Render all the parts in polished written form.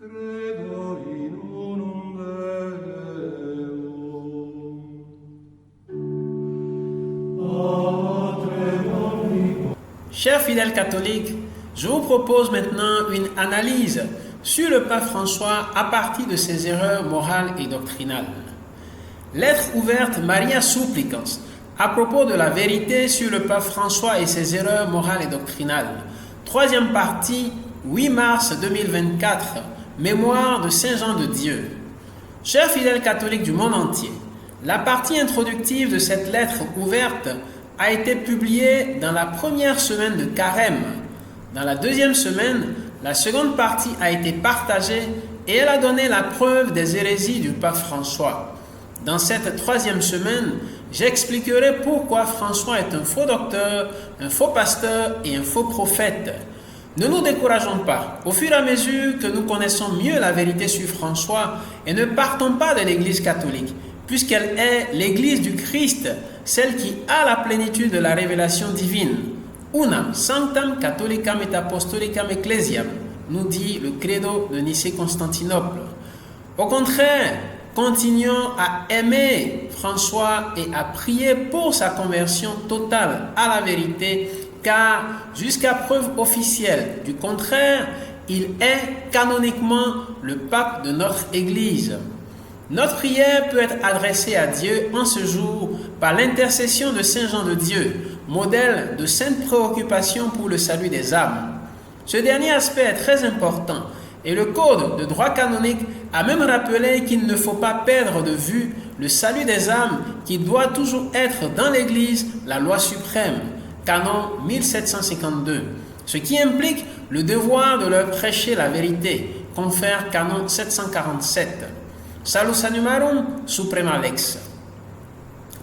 Credo in unum Deum. Chers fidèles catholiques, je vous propose maintenant une analyse sur le pape François à partir de ses erreurs morales et doctrinales. Lettre ouverte Maria Supplicans à propos de la vérité sur le pape François et ses erreurs morales et doctrinales. Troisième partie, 8 mars 2024, mémoire de Saint Jean de Dieu. Chers fidèles catholiques du monde entier, la partie introductive de cette lettre ouverte a été publiée dans la première semaine de Carême. Dans la deuxième semaine, la seconde partie a été partagée et elle a donné la preuve des hérésies du pape François. Dans cette troisième semaine, j'expliquerai pourquoi François est un faux docteur, un faux pasteur et un faux prophète. Ne nous décourageons pas. Au fur et à mesure que nous connaissons mieux la vérité sur François et ne partons pas de l'Église catholique, puisqu'elle est l'Église du Christ, celle qui a la plénitude de la révélation divine. Unam sanctam catholicam et apostolicam ecclesiam, nous dit le credo de Nicée-Constantinople. Au contraire, continuons à aimer François et à prier pour sa conversion totale à la vérité, car jusqu'à preuve officielle du contraire, il est canoniquement le pape de notre Église. Notre prière peut être adressée à Dieu en ce jour par l'intercession de Saint Jean de Dieu, modèle de sainte préoccupation pour le salut des âmes. Ce dernier aspect est très important et le Code de droit canonique a même rappelé qu'il ne faut pas perdre de vue le salut des âmes qui doit toujours être dans l'Église la loi suprême, canon 1752, ce qui implique le devoir de leur prêcher la vérité, confère canon 747. Salus animarum suprema lex.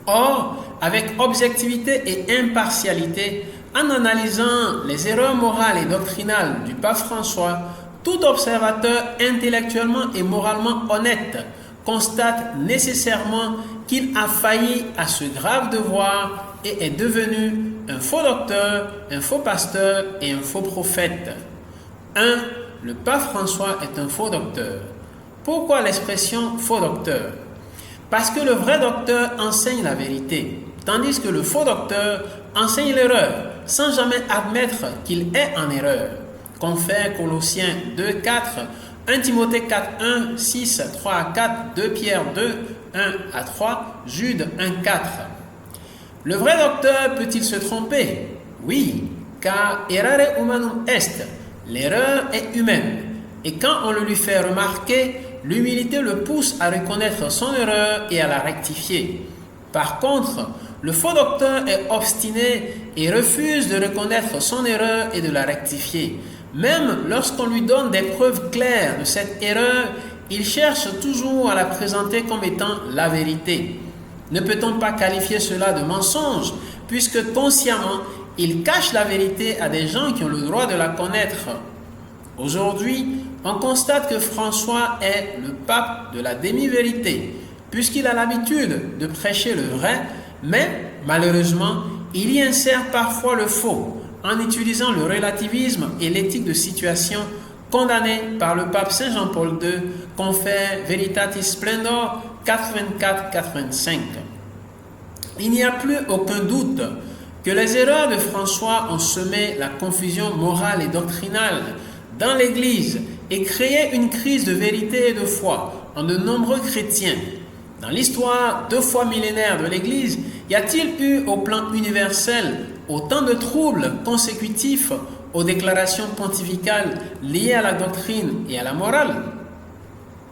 Or, avec objectivité et impartialité, en analysant les erreurs morales et doctrinales du pape François, tout observateur intellectuellement et moralement honnête constate nécessairement qu'il a failli à ce grave devoir et est devenu un faux docteur, un faux pasteur et un faux prophète. 1. Le pape François est un faux docteur. Pourquoi l'expression faux docteur? Parce que le vrai docteur enseigne la vérité, tandis que le faux docteur enseigne l'erreur, sans jamais admettre qu'il est en erreur. Confère Colossiens 2, 4, 1 Timothée 4, 1, 6, 3 à 4, 2 Pierre 2, 1 à 3, Jude 1, 4. Le vrai docteur peut-il se tromper? Oui, car errare humanum est, l'erreur est humaine. Et quand on le lui fait remarquer, l'humilité le pousse à reconnaître son erreur et à la rectifier. Par contre, le faux docteur est obstiné et refuse de reconnaître son erreur et de la rectifier. Même lorsqu'on lui donne des preuves claires de cette erreur, il cherche toujours à la présenter comme étant la vérité. Ne peut-on pas qualifier cela de mensonge, puisque consciemment, il cache la vérité à des gens qui ont le droit de la connaître. Aujourd'hui, on constate que François est le pape de la demi-vérité, puisqu'il a l'habitude de prêcher le vrai, mais malheureusement, il y insère parfois le faux, en utilisant le relativisme et l'éthique de situation condamnée par le pape Saint Jean-Paul II, confère Veritatis Splendor 84-85. Il n'y a plus aucun doute que les erreurs de François ont semé la confusion morale et doctrinale dans l'Église et créé une crise de vérité et de foi en de nombreux chrétiens. Dans l'histoire 2 fois millénaire de l'Église, y a-t-il eu au plan universel autant de troubles consécutifs aux déclarations pontificales liées à la doctrine et à la morale?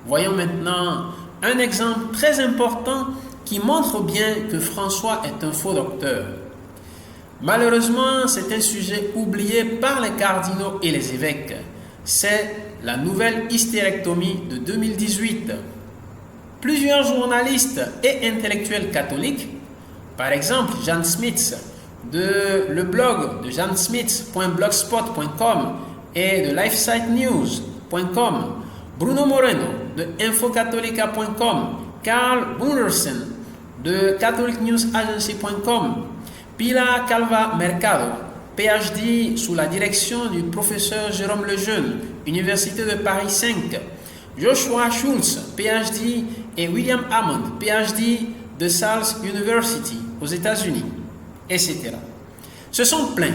Voyons maintenant un exemple très important qui montre bien que François est un faux docteur. Malheureusement, c'est un sujet oublié par les cardinaux et les évêques. C'est la nouvelle hystérectomie de 2018. Plusieurs journalistes et intellectuels catholiques, par exemple Jan Smits de le blog de jansmits.blogspot.com et de lifesitenews.com, Bruno Moreno de infocatholica.com, Carl Gundersen de catholicnewsagency.com, Pilar Calva Mercado, PhD sous la direction du professeur Jérôme Lejeune, Université de Paris 5, Joshua Schultz, PhD, et William Hammond, PhD de Salz University aux États-Unis, etc. Se sont plaints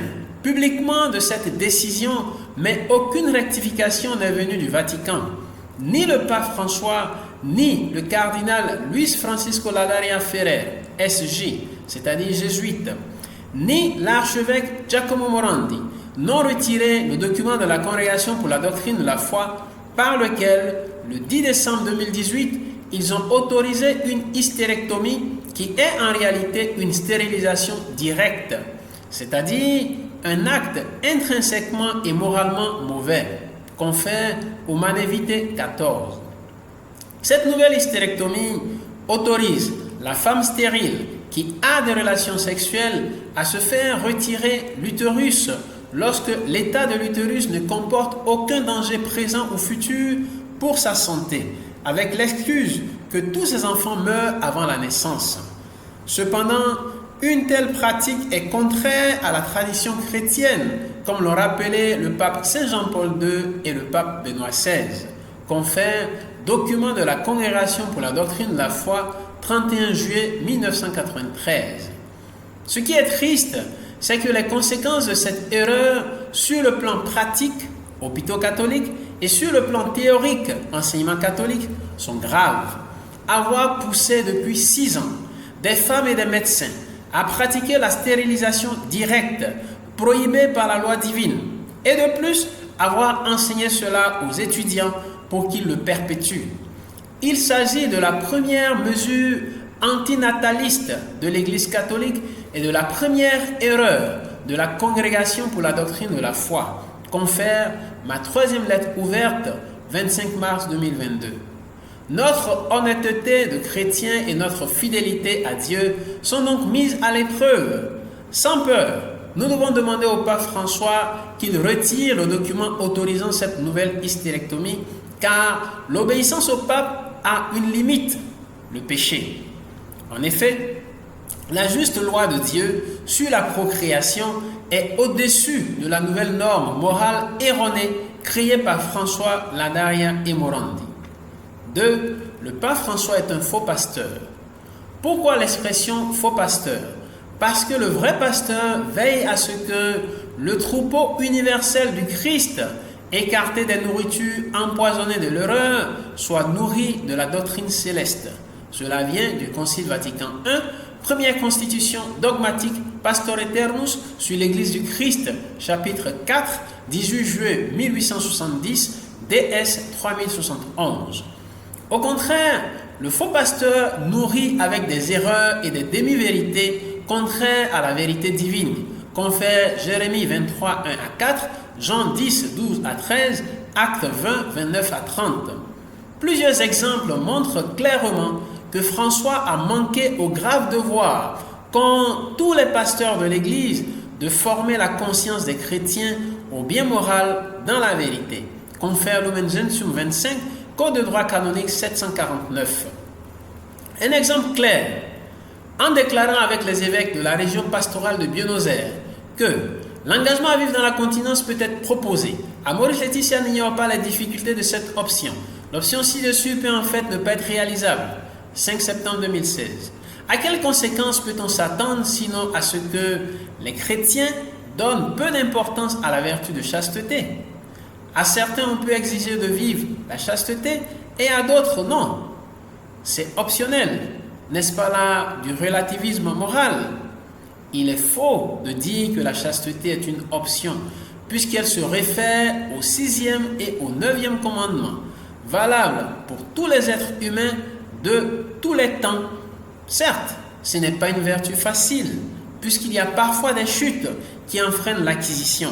publiquement de cette décision, mais aucune rectification n'est venue du Vatican. Ni le pape François, ni le cardinal Luis Francisco Ladaria Ferrer, SJ, c'est-à-dire jésuite, ni l'archevêque Giacomo Morandi n'ont retiré le document de la Congrégation pour la doctrine de la foi par lequel, le 10 décembre 2018, ils ont autorisé une hystérectomie qui est en réalité une stérilisation directe, c'est-à-dire un acte intrinsèquement et moralement mauvais, confère au Manévité 14. Cette nouvelle hystérectomie autorise la femme stérile qui a des relations sexuelles à se faire retirer l'utérus lorsque l'état de l'utérus ne comporte aucun danger présent ou futur pour sa santé, avec l'excuse que tous ces enfants meurent avant la naissance. Cependant, une telle pratique est contraire à la tradition chrétienne, comme l'ont rappelé le pape Saint Jean-Paul II et le pape Benoît XVI, confère document de la Congrégation pour la doctrine de la foi, 31 juillet 1993. Ce qui est triste, c'est que les conséquences de cette erreur sur le plan pratique, hôpitaux catholiques, et sur le plan théorique, enseignement catholique, sont graves. Avoir poussé depuis 6 ans des femmes et des médecins à pratiquer la stérilisation directe, prohibée par la loi divine, et de plus, avoir enseigné cela aux étudiants pour qu'ils le perpétuent. Il s'agit de la première mesure antinataliste de l'Église catholique et de la première erreur de la Congrégation pour la doctrine de la foi, confère ma 3e lettre ouverte, 25 mars 2022. Notre honnêteté de chrétiens et notre fidélité à Dieu sont donc mises à l'épreuve. Sans peur, nous devons demander au pape François qu'il retire le document autorisant cette nouvelle hystérectomie, car l'obéissance au pape a une limite, le péché. En effet, la juste loi de Dieu sur la procréation est au-dessus de la nouvelle norme morale erronée créée par François Ladaria et Morandi. 2. Le pape François est un faux pasteur. Pourquoi l'expression faux pasteur? Parce que le vrai pasteur veille à ce que le troupeau universel du Christ, écarté des nourritures empoisonnées de l'erreur, soit nourri de la doctrine céleste. Cela vient du Concile Vatican I, première constitution dogmatique Pastor Eternus sur l'Église du Christ, chapitre 4, 18 juillet 1870, DS 3071. Au contraire, le faux pasteur nourrit avec des erreurs et des demi-vérités contraires à la vérité divine, confère Jérémie 23, 1 à 4, Jean 10, 12 à 13, Actes 20, 29 à 30. Plusieurs exemples montrent clairement que François a manqué au grave devoir, qu'ont tous les pasteurs de l'Église, de former la conscience des chrétiens au bien moral dans la vérité, confère Lumen Gentium 25, Code de droit canonique 749. Un exemple clair, en déclarant avec les évêques de la région pastorale de Buenos Aires que l'engagement à vivre dans la continence peut être proposé. À Maurice Laetitia n'ignore pas les difficultés de cette option. L'option ci-dessus peut en fait ne pas être réalisable. 5 septembre 2016. À quelles conséquences peut-on s'attendre sinon à ce que les chrétiens donnent peu d'importance à la vertu de chasteté? À certains, on peut exiger de vivre la chasteté et à d'autres, non. C'est optionnel. N'est-ce pas là du relativisme moral? Il est faux de dire que la chasteté est une option, puisqu'elle se réfère au 6e et au 9e commandement, valable pour tous les êtres humains de tous les temps. Certes, ce n'est pas une vertu facile, puisqu'il y a parfois des chutes qui enfreignent l'acquisition.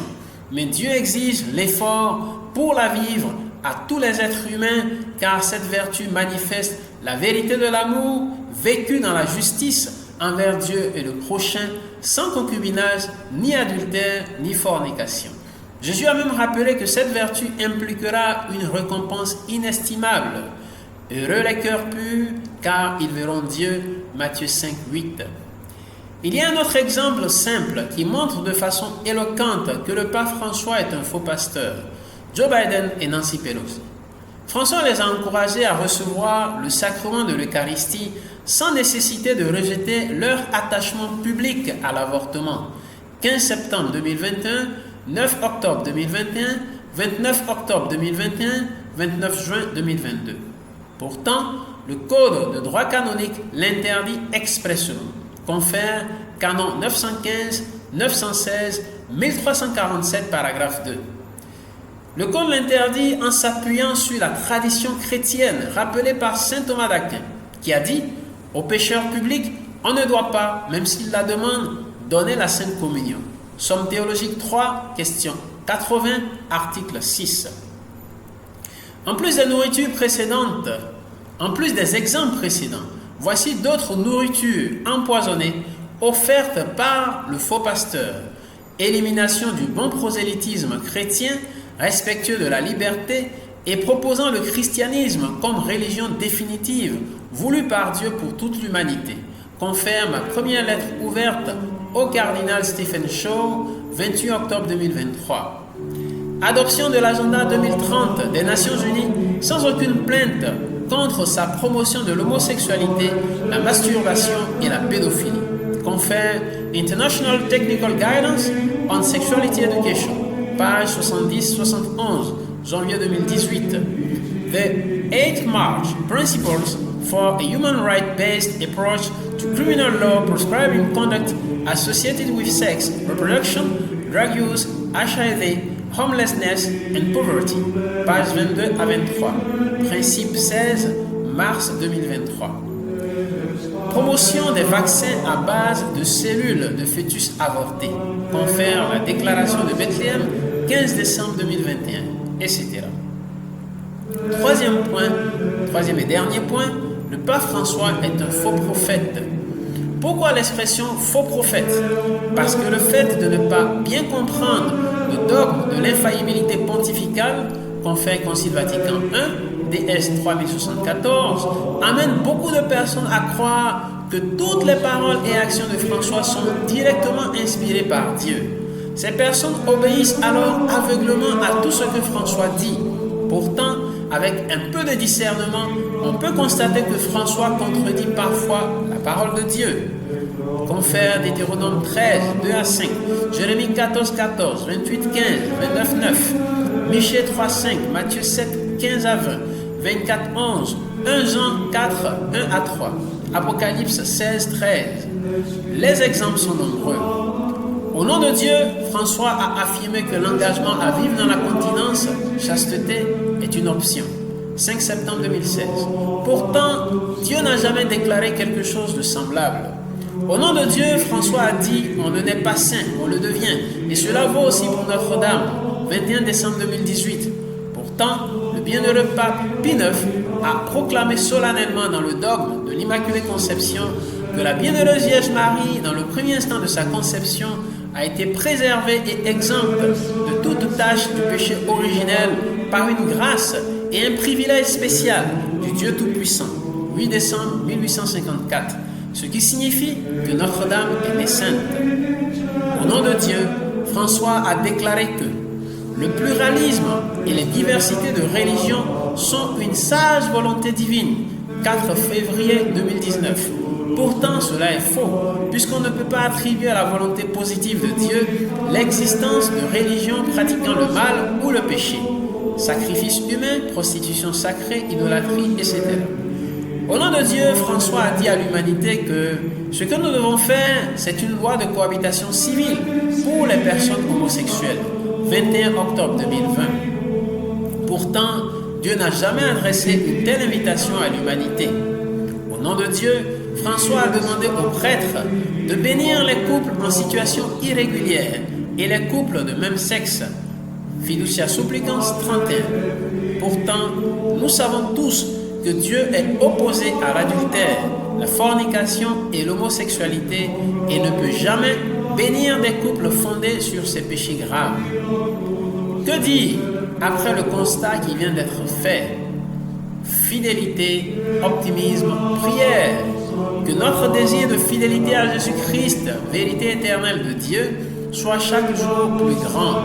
Mais Dieu exige l'effort pour la vivre à tous les êtres humains, car cette vertu manifeste la vérité de l'amour vécu dans la justice envers Dieu et le prochain, sans concubinage, ni adultère, ni fornication. Jésus a même rappelé que cette vertu impliquera une récompense inestimable. Heureux les cœurs purs, car ils verront Dieu. Matthieu 5, 8. Il y a un autre exemple simple qui montre de façon éloquente que le pape François est un faux pasteur. Joe Biden et Nancy Pelosi. François les a encouragés à recevoir le sacrement de l'Eucharistie sans nécessité de rejeter leur attachement public à l'avortement. 15 septembre 2021, 9 octobre 2021, 29 octobre 2021, 29 juin 2022. Pourtant, le Code de droit canonique l'interdit expressément. Confère canon 915, 916, 1347, paragraphe 2. Le Code l'interdit en s'appuyant sur la tradition chrétienne rappelée par saint Thomas d'Aquin, qui a dit « Aux pécheurs publics, on ne doit pas, même s'ils la demandent, donner la Sainte Communion ». Somme théologique 3, question 80, article 6. En plus des nourritures précédentes, en plus des exemples précédents, voici d'autres nourritures empoisonnées offertes par le faux pasteur. Élimination du bon prosélytisme chrétien, respectueux de la liberté et proposant le christianisme comme religion définitive, voulue par Dieu pour toute l'humanité. Confère ma première lettre ouverte au cardinal Stephen Shaw, 28 octobre 2023. Adoption de l'agenda 2030 des Nations Unies sans aucune plainte contre sa promotion de l'homosexualité, la masturbation et la pédophilie. Confère International Technical Guidance on Sexuality Education, page 70-71, janvier 2018. The 8 March Principles for a Human Right-Based Approach to Criminal Law Prescribing Conduct Associated with Sex, Reproduction, Drug Use, HIV, Homelessness and Poverty, page 22 à 23. Principe 16, mars 2023. Promotion des vaccins à base de cellules de fœtus avortés. Confère la déclaration de Bethléem, 15 décembre 2021, etc. Troisième et dernier point, le pape François est un faux prophète. Pourquoi l'expression faux prophète? Parce que le fait de ne pas bien comprendre le dogme de l'infaillibilité pontificale, confère Concile Vatican I, DS 3074, amène beaucoup de personnes à croire que toutes les paroles et actions de François sont directement inspirées par Dieu. Ces personnes obéissent alors aveuglément à tout ce que François dit. Pourtant, avec un peu de discernement, on peut constater que François contredit parfois la parole de Dieu. Confère Deutéronome 13, 2 à 5, Jérémie 14, 14, 28, 15, 29, 9, Michée 3, 5, Matthieu 7, 15 à 20, 24, 11, 1 Jean 4, 1 à 3, Apocalypse 16, 13. Les exemples sont nombreux. Au nom de Dieu, François a affirmé que l'engagement à vivre dans la continence, chasteté, est une option. 5 septembre 2016. Pourtant, Dieu n'a jamais déclaré quelque chose de semblable. Au nom de Dieu, François a dit « On ne naît pas saint, on le devient ». Et cela vaut aussi pour Notre-Dame, 21 décembre 2018. Pourtant, le bienheureux pape Pie IX a proclamé solennellement dans le dogme de l'Immaculée Conception que la bienheureuse Vierge Marie, dans le premier instant de sa conception, a été préservée et exempte de toute tâche du péché originel par une grâce et un privilège spécial du Dieu Tout-Puissant. 8 décembre 1854. Ce qui signifie que Notre-Dame est née sainte. Au nom de Dieu, François a déclaré que le pluralisme et les diversités de religions sont une sage volonté divine. 4 février 2019. Pourtant, cela est faux, puisqu'on ne peut pas attribuer à la volonté positive de Dieu l'existence de religions pratiquant le mal ou le péché. Sacrifice humain, prostitution sacrée, idolâtrie, etc. Au nom de Dieu, François a dit à l'humanité que ce que nous devons faire, c'est une loi de cohabitation civile pour les personnes homosexuelles. 21 octobre 2020. Pourtant, Dieu n'a jamais adressé une telle invitation à l'humanité. Au nom de Dieu, François a demandé aux prêtres de bénir les couples en situation irrégulière et les couples de même sexe. Fiducia Supplicans 31. Pourtant, nous savons tous que Dieu est opposé à l'adultère, la fornication et l'homosexualité et ne peut jamais bénir des couples fondés sur ces péchés graves. Que dire après le constat qui vient d'être fait? Fidélité, optimisme, prière. Que notre désir de fidélité à Jésus-Christ, vérité éternelle de Dieu, soit chaque jour plus grand.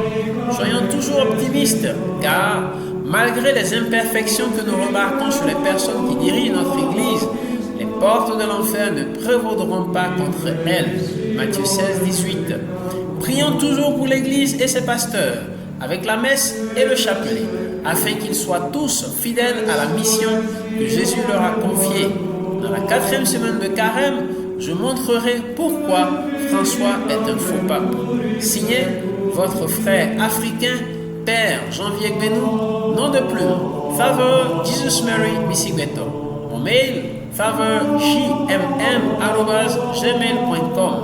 Soyons toujours optimistes, car malgré les imperfections que nous remarquons sur les personnes qui dirigent notre Église, les portes de l'enfer ne prévaudront pas contre elles. Matthieu 16, 18. Prions toujours pour l'Église et ses pasteurs, avec la messe et le chapelet, afin qu'ils soient tous fidèles à la mission que Jésus leur a confiée. Dans la 4e semaine de Carême, je montrerai pourquoi François est un faux pape. Signé votre frère africain, Père Janvier Gbenou, nom de plume, Faveur Jesus Mary Misigbeto. Mon mail, faveurjmm@gmail.com.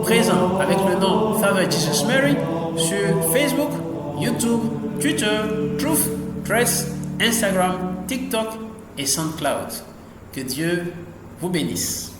Présent avec le nom Faveur Jesus Mary sur Facebook, YouTube, Twitter, Truth, Threads, Instagram, TikTok et SoundCloud. Que Dieu vous bénisse.